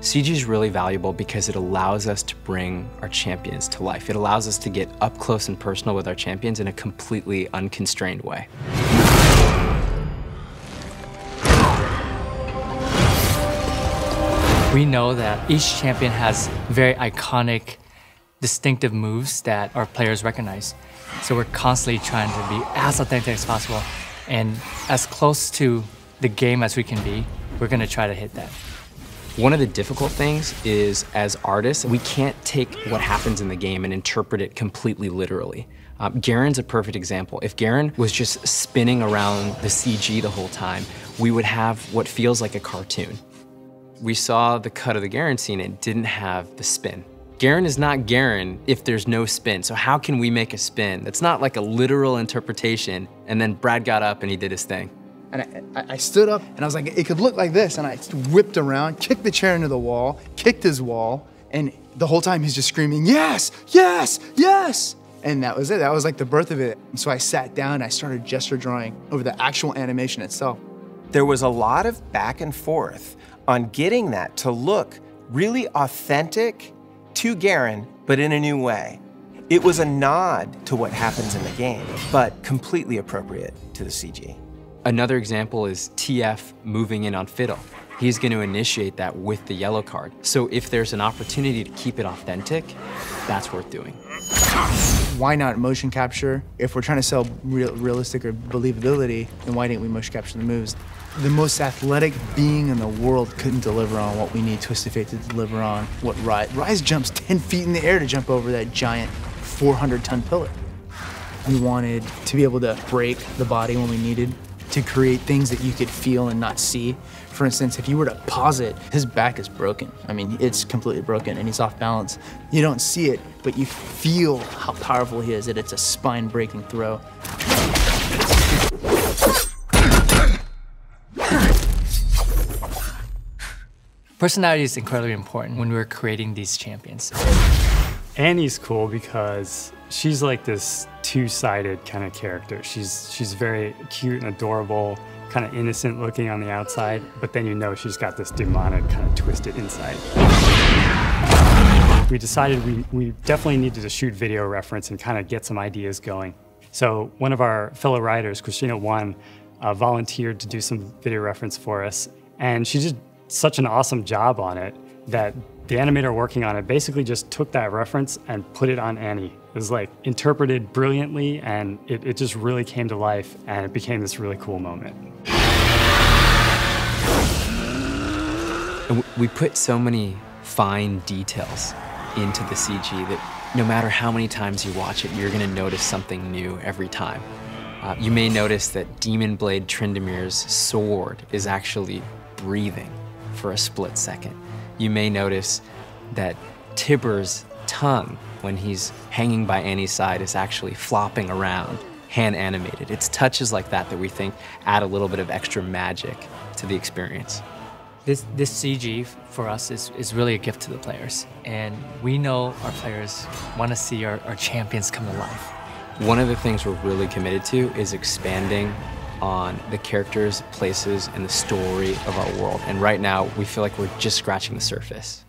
CG is really valuable because it allows us to bring our champions to life. It allows us to get up close and personal with our champions in a completely unconstrained way. We know that each champion has very iconic, distinctive moves that our players recognize. So we're constantly trying to be as authentic as possible and as close to the game as we can be. We're going to try to hit that. One of the difficult things is, as artists, we can't take what happens in the game and interpret it completely literally. Garen's a perfect example. If Garen was just spinning around the CG the whole time, we would have what feels like a cartoon. We saw the cut of the Garen scene, it didn't have the spin. Garen is not Garen if there's no spin, so how can we make a spin? That's not like a literal interpretation, and then Brad got up and he did his thing. And I stood up and I was like, it could look like this. And I whipped around, kicked the chair into the wall, kicked his wall. And the whole time he's just screaming, yes, yes, yes. And that was it. That was like the birth of it. And so I sat down and I started gesture drawing over the actual animation itself. There was a lot of back and forth on getting that to look really authentic to Garen, but in a new way. It was a nod to what happens in the game, but completely appropriate to the CG. Another example is TF moving in on Fiddle. He's going to initiate that with the yellow card. So if there's an opportunity to keep it authentic, that's worth doing. Why not motion capture? If we're trying to sell realistic or believability, then why didn't we motion capture the moves? The most athletic being in the world couldn't deliver on what we need Twisted Fate to deliver on what Rise jumps 10 feet in the air to jump over that giant 400-ton pillar. We wanted to be able to break the body when we needed, to create things that you could feel and not see. For instance, if you were to pause it, his back is broken. I mean, it's completely broken and he's off balance. You don't see it, but you feel how powerful he is, that it's a spine-breaking throw. Personality is incredibly important when we're creating these champions. Annie's cool because she's like this two-sided kind of character. She's very cute and adorable, kind of innocent looking on the outside, but then you know she's got this demonic kind of twisted inside. We decided we definitely needed to shoot video reference and kind of get some ideas going. So one of our fellow writers, Christina Wan, volunteered to do some video reference for us, and she did such an awesome job on it that the animator working on it basically just took that reference and put it on Annie. It was like interpreted brilliantly, and it just really came to life, and it became this really cool moment. And we put so many fine details into the CG that no matter how many times you watch it, you're gonna notice something new every time. You may notice that Demon Blade Tryndamere's sword is actually breathing for a split second. You may notice that Tibor's tongue, when he's hanging by Annie's side, is actually flopping around, hand animated. It's touches like that that we think add a little bit of extra magic to the experience. This CG for us is really a gift to the players. And we know our players want to see our champions come to life. One of the things we're really committed to is expanding on the characters, places, and the story of our world. And right now, we feel like we're just scratching the surface.